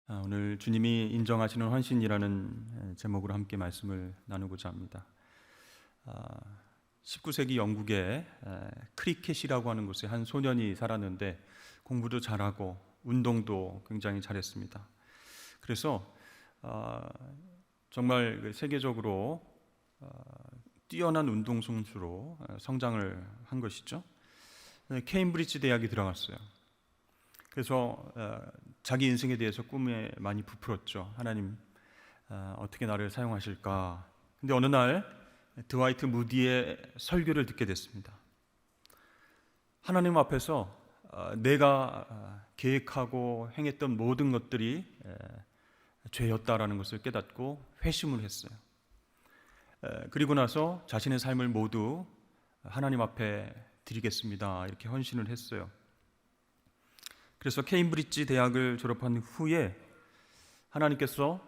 오늘 주님이 인정하시는 헌신이라는 제목으로 함께 말씀을 나누고자 합니다. 19세기 영국에 크리켓이라고 하는 곳에 한 소년이 살았는데 공부도 잘하고 운동도 굉장히 잘했습니다. 그래서 정말 세계적으로 뛰어난 운동 선수로 성장을 한 것이죠. 케임브리지 대학에 들어갔어요. 그래서 자기 인생에 대해서 꿈에 많이 부풀었죠. 하나님 어떻게 나를 사용하실까. 근데 어느 날 드와이트 무디의 설교를 듣게 됐습니다. 하나님 앞에서 내가 계획하고 행했던 모든 것들이 죄였다라는 것을 깨닫고 회심을 했어요. 그리고 나서 자신의 삶을 모두 하나님 앞에 드리겠습니다, 이렇게 헌신을 했어요. 그래서 케임브리지 대학을 졸업한 후에 하나님께서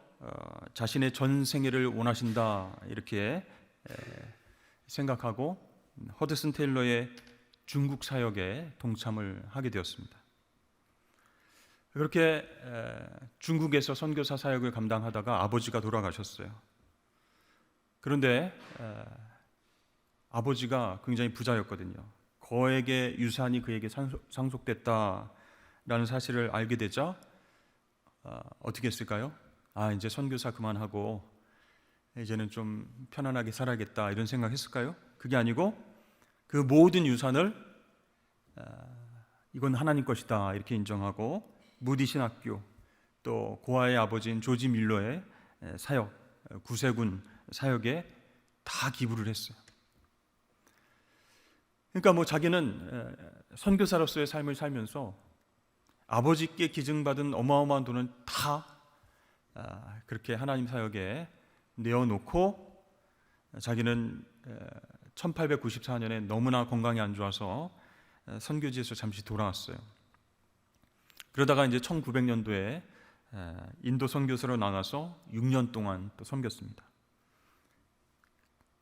자신의 전 생애를 원하신다, 이렇게 생각하고 허드슨 테일러의 중국 사역에 동참을 하게 되었습니다. 그렇게 중국에서 선교사 사역을 감당하다가 아버지가 돌아가셨어요. 그런데 아버지가 굉장히 부자였거든요. 거액의 유산이 그에게 상속됐다라는 사실을 알게 되자 어떻게 했을까요? 이제 선교사 그만하고 이제는 좀 편안하게 살아야겠다, 이런 생각했을까요? 그게 아니고 그 모든 유산을 이건 하나님 것이다, 이렇게 인정하고 무디 신학교, 또 고아의 아버지인 조지 밀러의 사역, 구세군 사역에 다 기부를 했어요. 그러니까 자기는 선교사로서의 삶을 살면서 아버지께 기증받은 어마어마한 돈은 다 그렇게 하나님 사역에 내어놓고 자기는 1894년에 너무나 건강이 안 좋아서 선교지에서 잠시 돌아왔어요. 그러다가 이제 1900년도에 인도 선교사로 나가서 6년 동안 또 섬겼습니다.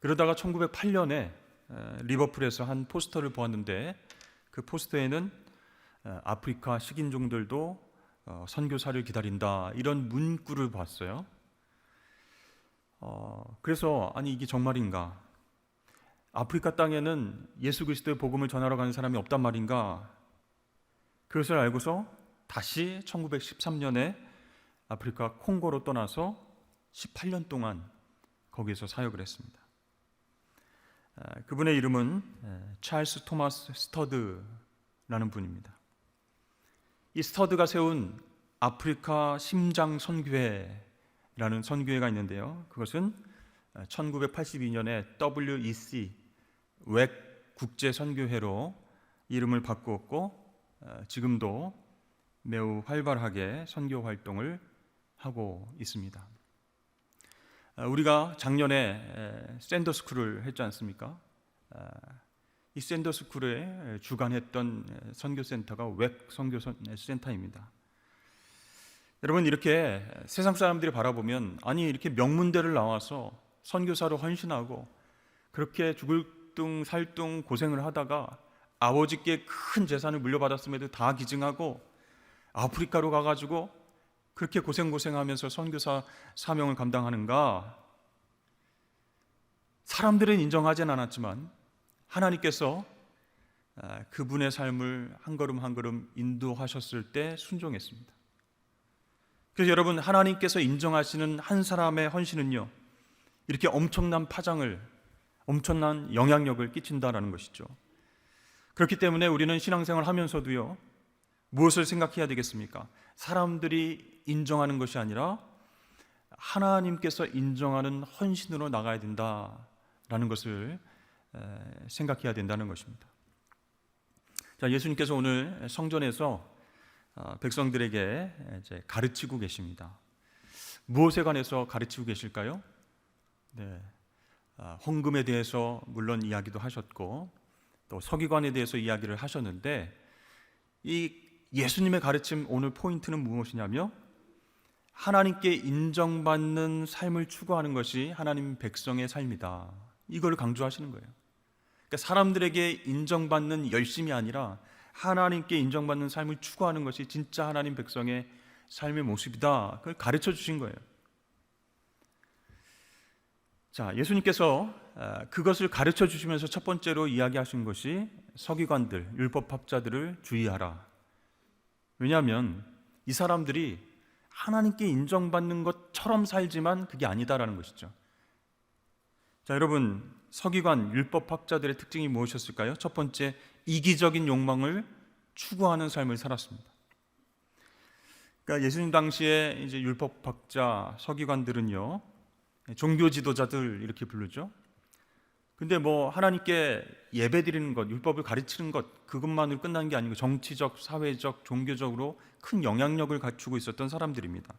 그러다가 1908년에 리버풀에서 한 포스터를 보았는데 그 포스터에는 아프리카 식인종들도 선교사를 기다린다, 이런 문구를 봤어요. 그래서 이게 정말인가? 아프리카 땅에는 예수 그리스도의 복음을 전하러 가는 사람이 없단 말인가? 그것을 알고서 다시 1913년에 아프리카 콩고로 떠나서 18년 동안 거기에서 사역을 했습니다. 그분의 이름은 찰스 토마스 스터드라는 분입니다. 이 스터드가 세운 아프리카 심장 선교회라는 선교회가 있는데요, 그것은 1982년에 WEC 웩 국제 선교회로 이름을 바꾸었고 지금도 매우 활발하게 선교 활동을 하고 있습니다. 우리가 작년에 샌더스쿨을 했지 않습니까? 이 샌더스쿨에 주관했던 선교센터가 웩 선교센터입니다. 여러분, 이렇게 세상 사람들이 바라보면 이렇게 명문대를 나와서 선교사로 헌신하고 그렇게 죽을 둥 살 둥 고생을 하다가 아버지께 큰 재산을 물려받았음에도 다 기증하고 아프리카로 가가지고 그렇게 고생하면서 선교사 사명을 감당하는가? 사람들은 인정하진 않았지만 하나님께서 그분의 삶을 한 걸음 한 걸음 인도하셨을 때 순종했습니다. 그래서 여러분, 하나님께서 인정하시는 한 사람의 헌신은요, 이렇게 엄청난 파장을, 엄청난 영향력을 끼친다라는 것이죠. 그렇기 때문에 우리는 신앙생활을 하면서도요, 무엇을 생각해야 되겠습니까? 사람들이 인정하는 것이 아니라 하나님께서 인정하는 헌신으로 나가야 된다라는 것을 생각해야 된다는 것입니다. 자, 예수님께서 오늘 성전에서 백성들에게 이제 가르치고 계십니다. 무엇에 관해서 가르치고 계실까요? 헌금에 대해서 물론 이야기도 하셨고 또 서기관에 대해서 이야기를 하셨는데, 이 예수님의 가르침 오늘 포인트는 무엇이냐며 하나님께 인정받는 삶을 추구하는 것이 하나님 백성의 삶이다, 이걸 강조하시는 거예요. 그러니까 사람들에게 인정받는 열심이 아니라 하나님께 인정받는 삶을 추구하는 것이 진짜 하나님 백성의 삶의 모습이다. 그걸 가르쳐 주신 거예요. 자, 예수님께서 그것을 가르쳐 주시면서 첫 번째로 이야기하신 것이 서기관들, 율법학자들을 주의하라. 왜냐하면 이 사람들이 하나님께 인정받는 것처럼 살지만 그게 아니다라는 것이죠. 자, 여러분, 서기관, 율법학자들의 특징이 무엇이었을까요? 첫 번째, 이기적인 욕망을 추구하는 삶을 살았습니다. 그러니까 예수님 당시에 이제 율법학자, 서기관들은요, 종교 지도자들 이렇게 부르죠. 근데 뭐 하나님께 예배드리는 것, 율법을 가르치는 것, 그것만으로 끝나는 게 아니고 정치적, 사회적, 종교적으로 큰 영향력을 갖추고 있었던 사람들입니다.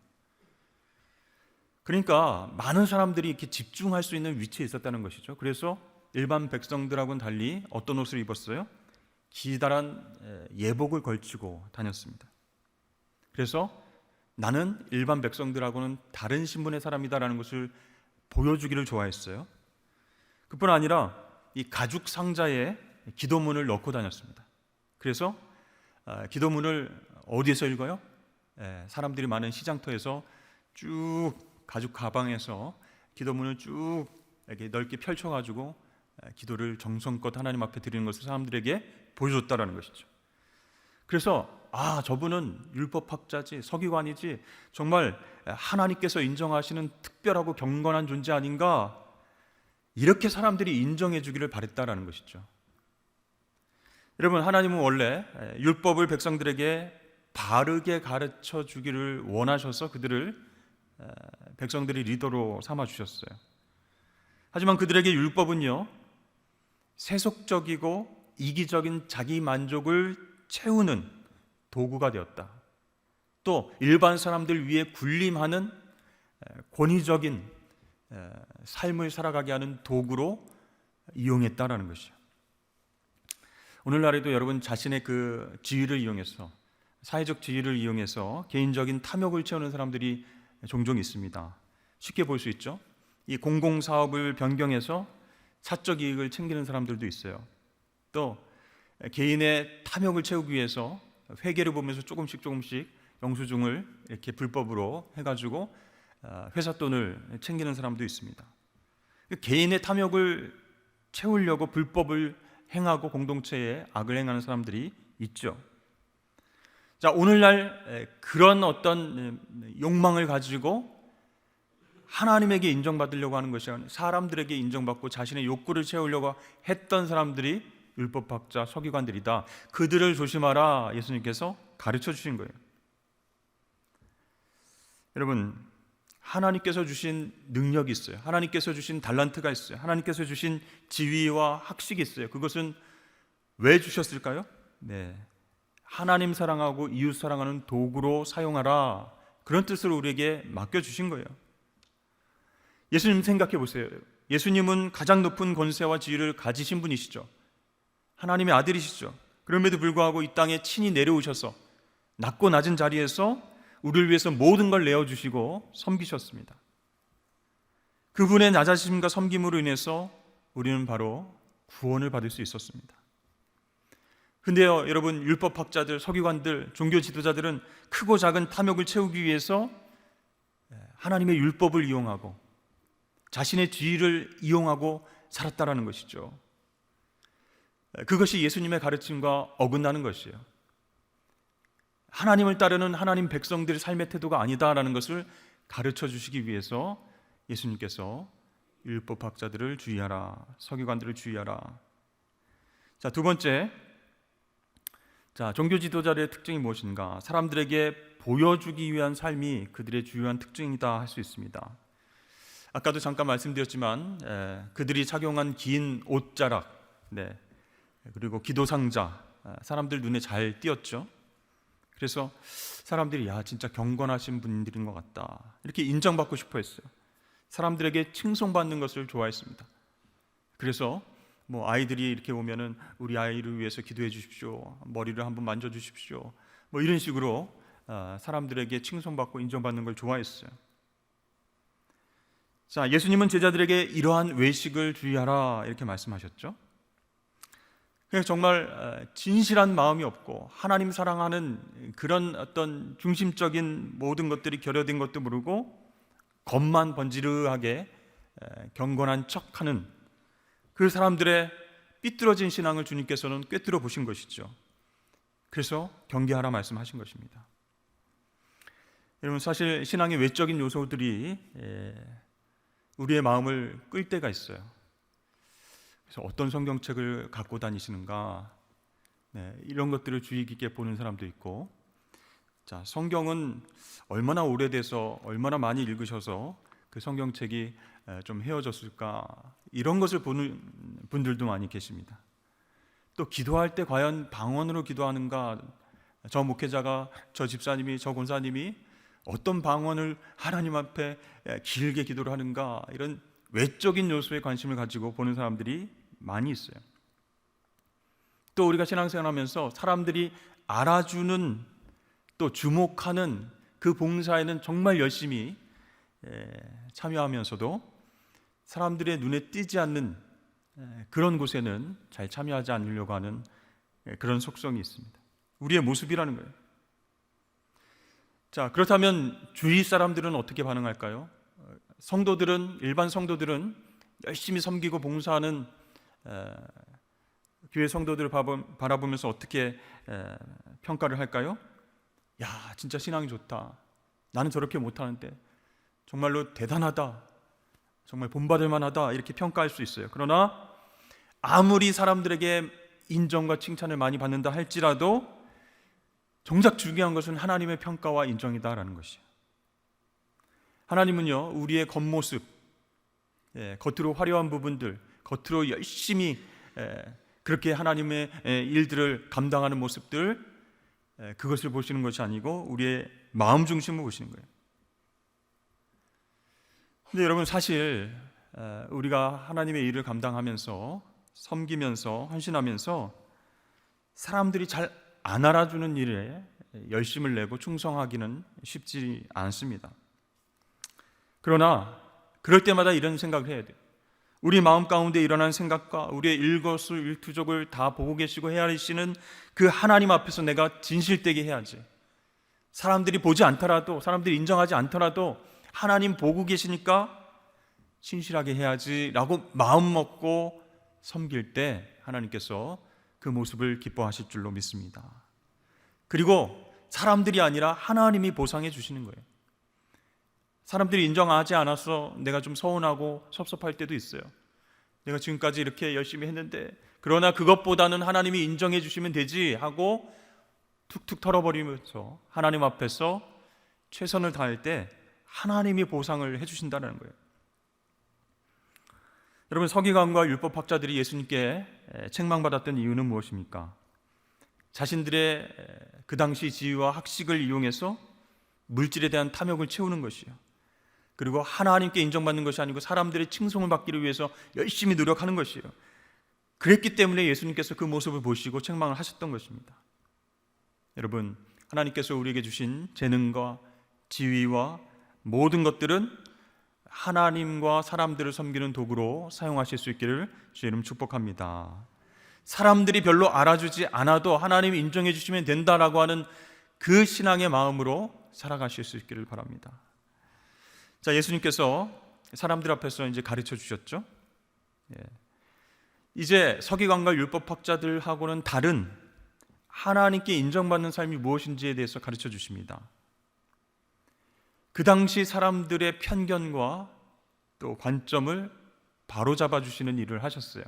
그러니까 많은 사람들이 이렇게 집중할 수 있는 위치에 있었다는 것이죠. 그래서 일반 백성들하고는 달리 어떤 옷을 입었어요? 기다란 예복을 걸치고 다녔습니다. 그래서 나는 일반 백성들하고는 다른 신분의 사람이다라는 것을 보여주기를 좋아했어요. 그뿐 아니라 이 가죽 상자에 기도문을 넣고 다녔습니다. 그래서 기도문을 어디에서 읽어요? 사람들이 많은 시장터에서 쭉 가죽 가방에서 기도문을 쭉 이렇게 넓게 펼쳐가지고 기도를 정성껏 하나님 앞에 드리는 것을 사람들에게 보여줬다라는 것이죠. 그래서 저분은 율법학자지, 서기관이지, 정말 하나님께서 인정하시는 특별하고 경건한 존재 아닌가, 이렇게 사람들이 인정해 주기를 바랬다라는 것이죠. 여러분, 하나님은 원래 율법을 백성들에게 바르게 가르쳐 주기를 원하셔서 그들을 백성들이 리더로 삼아 주셨어요. 하지만 그들에게 율법은요, 세속적이고 이기적인 자기 만족을 채우는 도구가 되었다. 또 일반 사람들 위에 군림하는 권위적인 삶을 살아가게 하는 도구로 이용했다라는 것이죠. 오늘날에도 여러분 자신의 그 지위를 이용해서, 사회적 지위를 이용해서 개인적인 탐욕을 채우는 사람들이 종종 있습니다. 쉽게 볼 수 있죠. 이 공공사업을 변경해서 사적 이익을 챙기는 사람들도 있어요. 또 개인의 탐욕을 채우기 위해서 회계를 보면서 조금씩 영수증을 이렇게 불법으로 해가지고 회사 돈을 챙기는 사람도 있습니다. 개인의 탐욕을 채우려고 불법을 행하고 공동체에 악을 행하는 사람들이 있죠. 자, 오늘날 그런 어떤 욕망을 가지고 하나님에게 인정받으려고 하는 것이 아니라 사람들에게 인정받고 자신의 욕구를 채우려고 했던 사람들이 율법학자, 서기관들이다. 그들을 조심하라, 예수님께서 가르쳐 주신 거예요. 여러분, 하나님께서 주신 능력이 있어요. 하나님께서 주신 달란트가 있어요. 하나님께서 주신 지위와 학식이 있어요. 그것은 왜 주셨을까요? 하나님 사랑하고 이웃 사랑하는 도구로 사용하라, 그런 뜻으로 우리에게 맡겨주신 거예요. 예수님 생각해 보세요. 예수님은 가장 높은 권세와 지위를 가지신 분이시죠. 하나님의 아들이시죠. 그럼에도 불구하고 이 땅에 친히 내려오셔서 낮고 낮은 자리에서 우리를 위해서 모든 걸 내어주시고 섬기셨습니다. 그분의 낮아지심과 섬김으로 인해서 우리는 바로 구원을 받을 수 있었습니다. 근데요, 여러분, 율법학자들, 서기관들, 종교 지도자들은 크고 작은 탐욕을 채우기 위해서 하나님의 율법을 이용하고 자신의 지위를 이용하고 살았다라는 것이죠. 그것이 예수님의 가르침과 어긋나는 것이에요. 하나님을 따르는 하나님 백성들의 삶의 태도가 아니다라는 것을 가르쳐 주시기 위해서 예수님께서 율법학자들을 주의하라, 서기관들을 주의하라. 자, 두 번째, 종교 지도자들의 특징이 무엇인가? 사람들에게 보여주기 위한 삶이 그들의 주요한 특징이다 할 수 있습니다. 아까도 잠깐 말씀드렸지만 그들이 착용한 긴 옷자락, 그리고 기도상자, 사람들 눈에 잘 띄었죠. 그래서 사람들이 진짜 경건하신 분들인 것 같다, 이렇게 인정받고 싶어 했어요. 사람들에게 칭송받는 것을 좋아했습니다. 그래서 아이들이 이렇게 오면은 우리 아이를 위해서 기도해 주십시오, 머리를 한번 만져 주십시오, 이런 식으로 사람들에게 칭송받고 인정받는 걸 좋아했어요. 자, 예수님은 제자들에게 이러한 외식을 주의하라, 이렇게 말씀하셨죠. 그냥 정말 진실한 마음이 없고 하나님 사랑하는 그런 어떤 중심적인 모든 것들이 결여된 것도 모르고 겉만 번지르하게 경건한 척하는 그 사람들의 삐뚤어진 신앙을 주님께서는 꿰뚫어 보신 것이죠. 그래서 경계하라 말씀하신 것입니다. 여러분, 사실 신앙의 외적인 요소들이 우리의 마음을 끌 때가 있어요. 그래서 어떤 성경책을 갖고 다니시는가, 이런 것들을 주의 깊게 보는 사람도 있고, 자, 성경은 얼마나 오래돼서 얼마나 많이 읽으셔서 그 성경책이 좀 헤어졌을까, 이런 것을 보는 분들도 많이 계십니다. 또 기도할 때 과연 방언으로 기도하는가, 저 목회자가, 저 집사님이, 저 권사님이 어떤 방언을 하나님 앞에 길게 기도를 하는가, 이런 외적인 요소에 관심을 가지고 보는 사람들이 많이 있어요. 또 우리가 신앙생활하면서 사람들이 알아주는, 또 주목하는 그 봉사에는 정말 열심히 참여하면서도 사람들의 눈에 띄지 않는 그런 곳에는 잘 참여하지 않으려고 하는 그런 속성이 있습니다. 우리의 모습이라는 거예요. 자, 그렇다면 주위 사람들은 어떻게 반응할까요? 성도들은, 일반 성도들은 열심히 섬기고 봉사하는 교회 성도들을 바라보면서 어떻게 평가를 할까요? 야, 진짜 신앙이 좋다. 나는 저렇게 못하는데 정말로 대단하다. 정말 본받을 만하다. 이렇게 평가할 수 있어요. 그러나 아무리 사람들에게 인정과 칭찬을 많이 받는다 할지라도 정작 중요한 것은 하나님의 평가와 인정이다라는 것이에요. 하나님은요, 우리의 겉모습, 겉으로 화려한 부분들, 겉으로 열심히 그렇게 하나님의 일들을 감당하는 모습들, 그것을 보시는 것이 아니고 우리의 마음 중심을 보시는 거예요. 근데 여러분, 사실 우리가 하나님의 일을 감당하면서, 섬기면서, 헌신하면서 사람들이 잘 안 알아주는 일에 열심을 내고 충성하기는 쉽지 않습니다. 그러나 그럴 때마다 이런 생각을 해야 돼요. 우리 마음 가운데 일어난 생각과 우리의 일거수일투족을 다 보고 계시고 헤아리시는 그 하나님 앞에서 내가 진실되게 해야지. 사람들이 보지 않더라도, 사람들이 인정하지 않더라도 하나님 보고 계시니까 신실하게 해야지 라고 마음 먹고 섬길 때 하나님께서 그 모습을 기뻐하실 줄로 믿습니다. 그리고 사람들이 아니라 하나님이 보상해 주시는 거예요. 사람들이 인정하지 않아서 내가 좀 서운하고 섭섭할 때도 있어요. 내가 지금까지 이렇게 열심히 했는데, 그러나 그것보다는 하나님이 인정해 주시면 되지 하고 툭툭 털어버리면서 하나님 앞에서 최선을 다할 때 하나님이 보상을 해주신다는 거예요. 여러분, 서기관과 율법학자들이 예수님께 책망받았던 이유는 무엇입니까? 자신들의 그 당시 지위와 학식을 이용해서 물질에 대한 탐욕을 채우는 것이요, 그리고 하나님께 인정받는 것이 아니고 사람들의 칭송을 받기를 위해서 열심히 노력하는 것이요, 그랬기 때문에 예수님께서 그 모습을 보시고 책망을 하셨던 것입니다. 여러분, 하나님께서 우리에게 주신 재능과 지위와 모든 것들은 하나님과 사람들을 섬기는 도구로 사용하실 수 있기를 주의 이름 축복합니다. 사람들이 별로 알아주지 않아도 하나님이 인정해 주시면 된다라고 하는 그 신앙의 마음으로 살아가실 수 있기를 바랍니다. 자, 예수님께서 사람들 앞에서 이제 가르쳐 주셨죠. 이제 서기관과 율법학자들하고는 다른 하나님께 인정받는 삶이 무엇인지에 대해서 가르쳐 주십니다. 그 당시 사람들의 편견과 또 관점을 바로잡아 주시는 일을 하셨어요.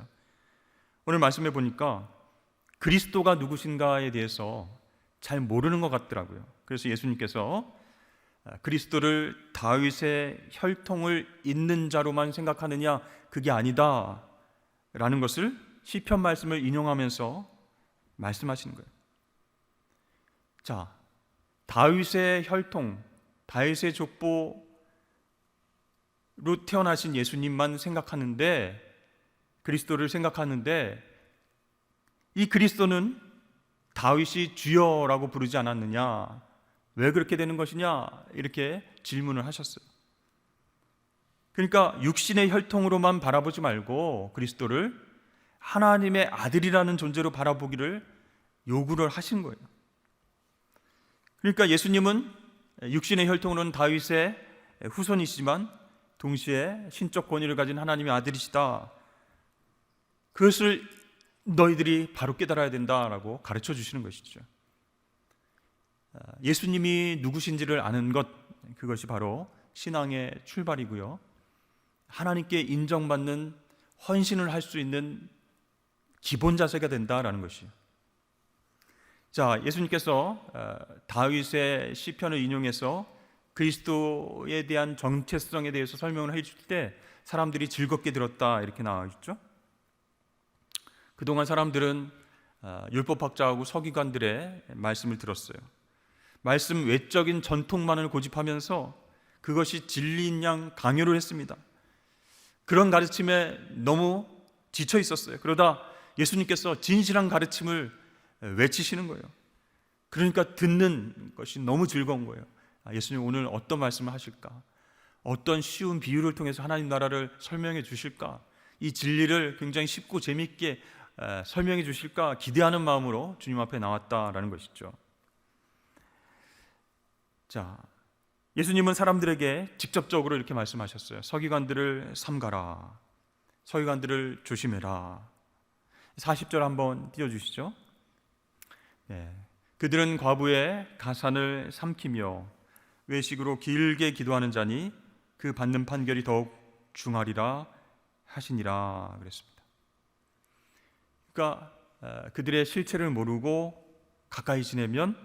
오늘 말씀해 보니까 그리스도가 누구신가에 대해서 잘 모르는 것 같더라고요. 그래서 예수님께서 그리스도를 다윗의 혈통을 잇는 자로만 생각하느냐, 그게 아니다 라는 것을 시편 말씀을 인용하면서 말씀하시는 거예요. 자, 다윗의 혈통, 다윗의 족보로 태어나신 예수님만 생각하는데, 그리스도를 생각하는데, 이 그리스도는 다윗이 주여라고 부르지 않았느냐, 왜 그렇게 되는 것이냐, 이렇게 질문을 하셨어요. 그러니까 육신의 혈통으로만 바라보지 말고 그리스도를 하나님의 아들이라는 존재로 바라보기를 요구를 하신 거예요. 그러니까 예수님은 육신의 혈통으로는 다윗의 후손이시지만 동시에 신적 권위를 가진 하나님의 아들이시다. 그것을 너희들이 바로 깨달아야 된다라고 가르쳐 주시는 것이죠. 예수님이 누구신지를 아는 것, 그것이 바로 신앙의 출발이고요. 하나님께 인정받는 헌신을 할 수 있는 기본 자세가 된다라는 것이에요. 자, 예수님께서 다윗의 시편을 인용해서 그리스도에 대한 정체성에 대해서 설명을 해줄 때 사람들이 즐겁게 들었다 이렇게 나와 있죠. 그동안 사람들은 율법학자하고 서기관들의 말씀을 들었어요. 말씀 외적인 전통만을 고집하면서 그것이 진리인 양 강요를 했습니다. 그런 가르침에 너무 지쳐 있었어요. 그러다 예수님께서 진실한 가르침을 외치시는 거예요. 그러니까 듣는 것이 너무 즐거운 거예요. 예수님 오늘 어떤 말씀을 하실까? 어떤 쉬운 비유를 통해서 하나님 나라를 설명해 주실까? 이 진리를 굉장히 쉽고 재미있게 설명해 주실까? 기대하는 마음으로 주님 앞에 나왔다라는 것이죠. 자, 예수님은 사람들에게 직접적으로 이렇게 말씀하셨어요. 서기관들을 삼가라. 서기관들을 조심해라. 40절 한번 띄워주시죠. 네. 그들은 과부의 가산을 삼키며 외식으로 길게 기도하는 자니 그 받는 판결이 더욱 중하리라 하시니라 그랬습니다. 그러니까 그들의 실체를 모르고 가까이 지내면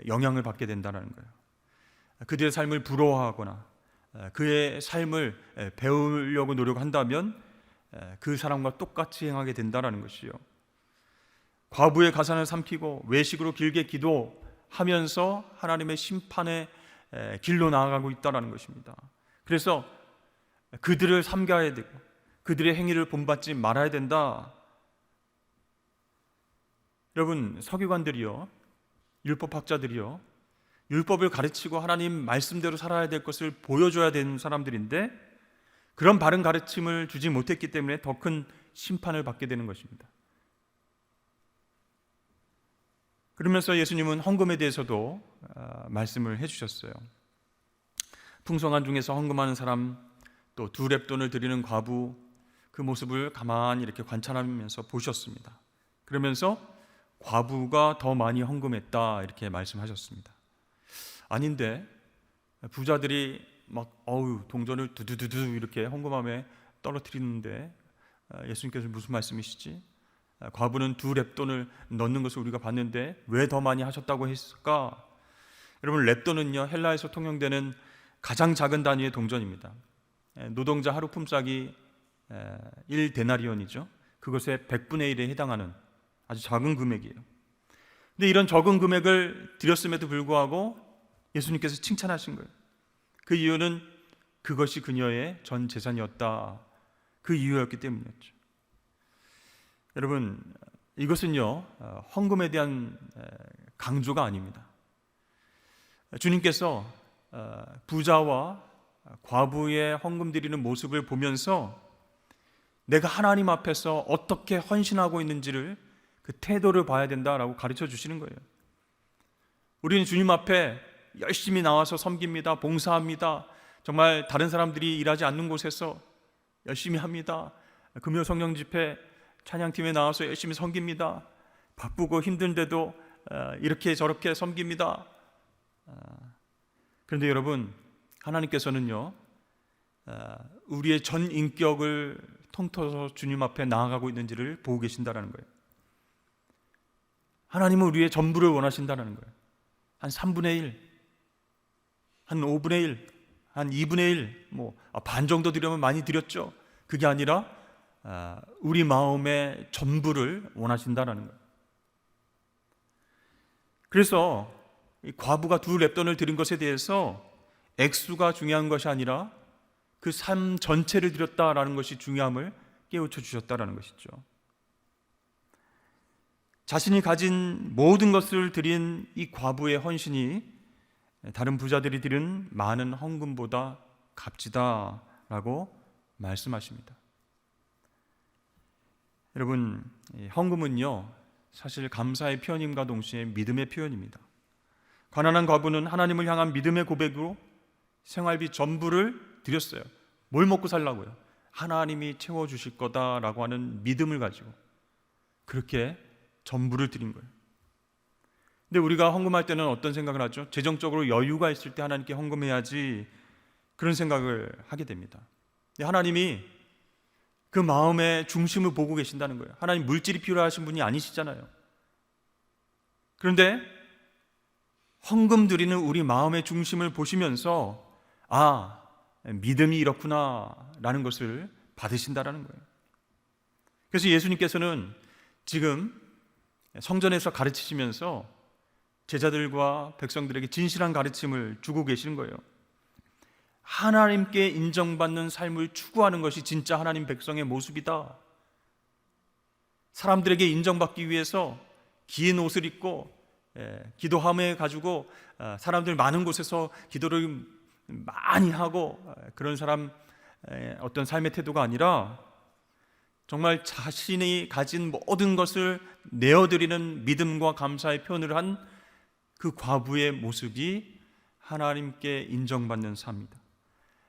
영향을 받게 된다는 거예요. 그들의 삶을 부러워하거나 그의 삶을 배우려고 노력한다면 그 사람과 똑같이 행하게 된다는 것이요. 과부의 가산을 삼키고 외식으로 길게 기도하면서 하나님의 심판의 길로 나아가고 있다는 것입니다. 그래서 그들을 삼가야 되고 그들의 행위를 본받지 말아야 된다. 여러분, 서기관들이요, 율법학자들이요, 율법을 가르치고 하나님 말씀대로 살아야 될 것을 보여줘야 되는 사람들인데 그런 바른 가르침을 주지 못했기 때문에 더 큰 심판을 받게 되는 것입니다. 그러면서 예수님은 헌금에 대해서도 말씀을 해주셨어요. 풍성한 중에서 헌금하는 사람, 또 두 렙돈을 드리는 과부, 그 모습을 가만히 이렇게 관찰하면서 보셨습니다. 그러면서 과부가 더 많이 헌금했다 이렇게 말씀하셨습니다. 아닌데 부자들이 막 동전을 두두두두 이렇게 헌금함에 떨어뜨리는데 예수님께서 무슨 말씀이시지? 과부는 두 렙돈을 넣는 것을 우리가 봤는데 왜 더 많이 하셨다고 했을까? 여러분, 렙돈은요 헬라에서 통용되는 가장 작은 단위의 동전입니다. 노동자 하루 품삯이 1데나리온이죠. 그것의 100분의 1에 해당하는 아주 작은 금액이에요. 근데 이런 적은 금액을 드렸음에도 불구하고 예수님께서 칭찬하신 거예요. 그 이유는 그것이 그녀의 전 재산이었다. 그 이유였기 때문이었죠. 여러분, 이것은요 헌금에 대한 강조가 아닙니다. 주님께서 부자와 과부의 헌금 드리는 모습을 보면서 내가 하나님 앞에서 어떻게 헌신하고 있는지를 그 태도를 봐야 된다라고 가르쳐 주시는 거예요. 우리는 주님 앞에 열심히 나와서 섬깁니다. 봉사합니다. 정말 다른 사람들이 일하지 않는 곳에서 열심히 합니다. 금요 성령 집회 찬양팀에 나와서 열심히 섬깁니다. 바쁘고 힘든데도 이렇게 저렇게 섬깁니다. 그런데 여러분, 하나님께서는요 우리의 전 인격을 통틀어서 주님 앞에 나아가고 있는지를 보고 계신다는 거예요. 하나님은 우리의 전부를 원하신다는 거예요. 한 3분의 1, 한 5분의 1, 한 2분의 1, 반 정도 드리면 많이 드렸죠. 그게 아니라 우리 마음의 전부를 원하신다는 거예요. 그래서 이 과부가 두 렙돈을 드린 것에 대해서 액수가 중요한 것이 아니라 그 삶 전체를 드렸다라는 것이 중요함을 깨우쳐 주셨다라는 것이죠. 자신이 가진 모든 것을 드린 이 과부의 헌신이 다른 부자들이 드린 많은 헌금보다 값지다라고 말씀하십니다. 여러분, 이 헌금은요 사실 감사의 표현임과 동시에 믿음의 표현입니다. 가난한 과부는 하나님을 향한 믿음의 고백으로 생활비 전부를 드렸어요. 뭘 먹고 살라고요? 하나님이 채워주실 거다라고 하는 믿음을 가지고 그렇게 전부를 드린 거예요. 근데 우리가 헌금할 때는 어떤 생각을 하죠? 재정적으로 여유가 있을 때 하나님께 헌금해야지, 그런 생각을 하게 됩니다. 하나님이 그 마음의 중심을 보고 계신다는 거예요. 하나님 물질이 필요하신 분이 아니시잖아요. 그런데 헌금 드리는 우리 마음의 중심을 보시면서 믿음이 이렇구나 라는 것을 받으신다라는 거예요. 그래서 예수님께서는 지금 성전에서 가르치시면서 제자들과 백성들에게 진실한 가르침을 주고 계시는 거예요. 하나님께 인정받는 삶을 추구하는 것이 진짜 하나님 백성의 모습이다. 사람들에게 인정받기 위해서 긴 옷을 입고 기도함에 가지고 사람들 많은 곳에서 기도를 많이 하고 그런 사람 어떤 삶의 태도가 아니라 정말 자신이 가진 모든 것을 내어드리는 믿음과 감사의 표현을 한 그 과부의 모습이 하나님께 인정받는 삶이다.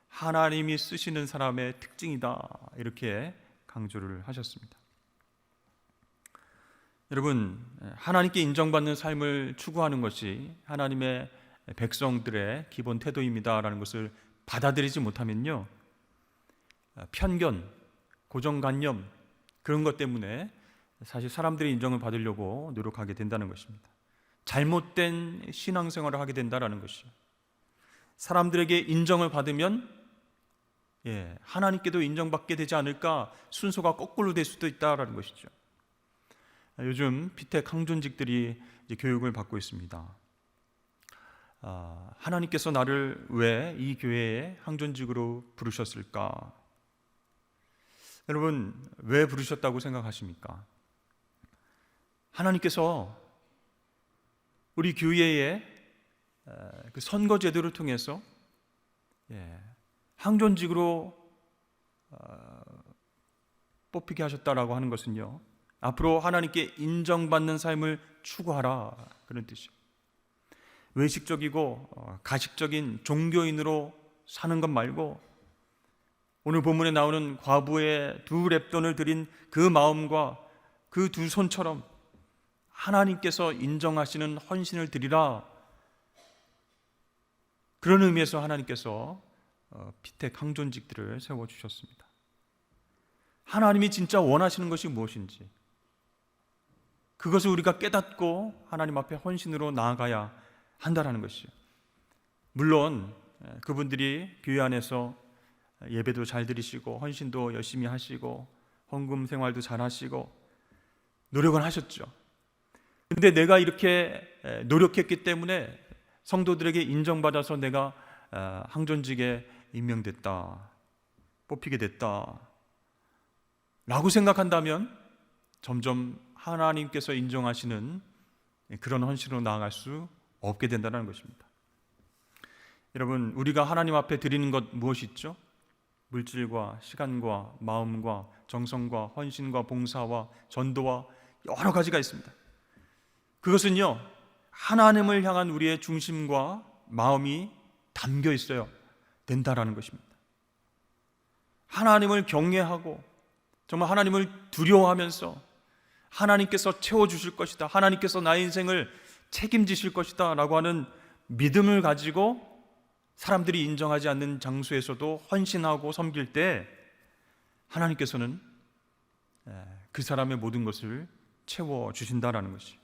하나님이 쓰시는 사람의 특징이다. 이렇게 강조를 하셨습니다. 여러분, 하나님께 인정받는 삶을 추구하는 것이 하나님의 백성들의 기본 태도입니다라는 것을 받아들이지 못하면요, 편견, 고정관념, 그런 것 때문에 사실 사람들의 인정을 받으려고 노력하게 된다는 것입니다. 잘못된 신앙생활을 하게 된다는 것이죠. 사람들에게 인정을 받으면 하나님께도 인정받게 되지 않을까, 순서가 거꾸로 될 수도 있다는 것이죠. 요즘 피택 항존직들이 이제 교육을 받고 있습니다. 하나님께서 나를 왜 이 교회에 항존직으로 부르셨을까? 여러분, 왜 부르셨다고 생각하십니까? 하나님께서 우리 교회의 그 선거 제도를 통해서 항존직으로 뽑히게 하셨다라고 하는 것은요, 앞으로 하나님께 인정받는 삶을 추구하라, 그런 뜻이에요. 외식적이고 가식적인 종교인으로 사는 것 말고, 오늘 본문에 나오는 과부의 2렙돈을 드린 그 마음과 그 2손처럼 하나님께서 인정하시는 헌신을 드리라, 그런 의미에서 하나님께서 피택 항존직들을 세워주셨습니다. 하나님이 진짜 원하시는 것이 무엇인지 그것을 우리가 깨닫고 하나님 앞에 헌신으로 나아가야 한다는 것이죠. 물론 그분들이 교회 안에서 예배도 잘 드리시고 헌신도 열심히 하시고 헌금 생활도 잘 하시고 노력은 하셨죠. 근데 내가 이렇게 노력했기 때문에 성도들에게 인정받아서 내가 항존직에 임명됐다, 뽑히게 됐다 라고 생각한다면 점점 하나님께서 인정하시는 그런 헌신으로 나아갈 수 없게 된다는 것입니다. 여러분, 우리가 하나님 앞에 드리는 것 무엇이 있죠? 물질과 시간과 마음과 정성과 헌신과 봉사와 전도와 여러 가지가 있습니다. 그것은요, 하나님을 향한 우리의 중심과 마음이 담겨 있어야 된다라는 것입니다. 하나님을 경외하고 정말 하나님을 두려워하면서 하나님께서 채워주실 것이다, 하나님께서 나의 인생을 책임지실 것이다 라고 하는 믿음을 가지고 사람들이 인정하지 않는 장소에서도 헌신하고 섬길 때 하나님께서는 그 사람의 모든 것을 채워주신다라는 것이,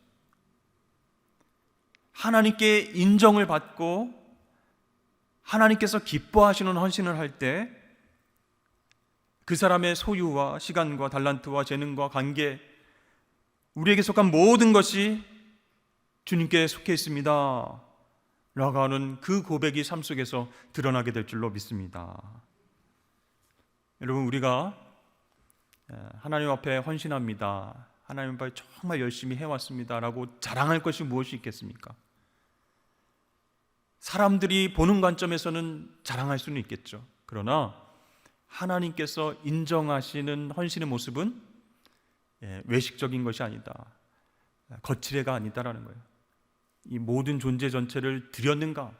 하나님께 인정을 받고 하나님께서 기뻐하시는 헌신을 할 때 그 사람의 소유와 시간과 달란트와 재능과 관계, 우리에게 속한 모든 것이 주님께 속해 있습니다 라고 하는 그 고백이 삶 속에서 드러나게 될 줄로 믿습니다. 여러분, 우리가 하나님 앞에 헌신합니다, 하나님 앞에 정말 열심히 해왔습니다 라고 자랑할 것이 무엇이 있겠습니까? 사람들이 보는 관점에서는 자랑할 수는 있겠죠. 그러나 하나님께서 인정하시는 헌신의 모습은 외식적인 것이 아니다, 거칠애가 아니다라는 거예요. 이 모든 존재 전체를 드렸는가,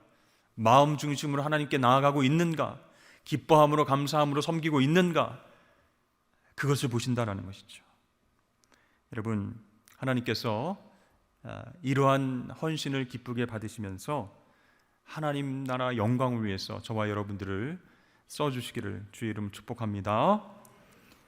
마음 중심으로 하나님께 나아가고 있는가, 기뻐함으로 감사함으로 섬기고 있는가, 그것을 보신다라는 것이죠. 여러분, 하나님께서 이러한 헌신을 기쁘게 받으시면서 하나님 나라 영광을 위해서 저와 여러분들을 써주시기를 주의 이름 축복합니다.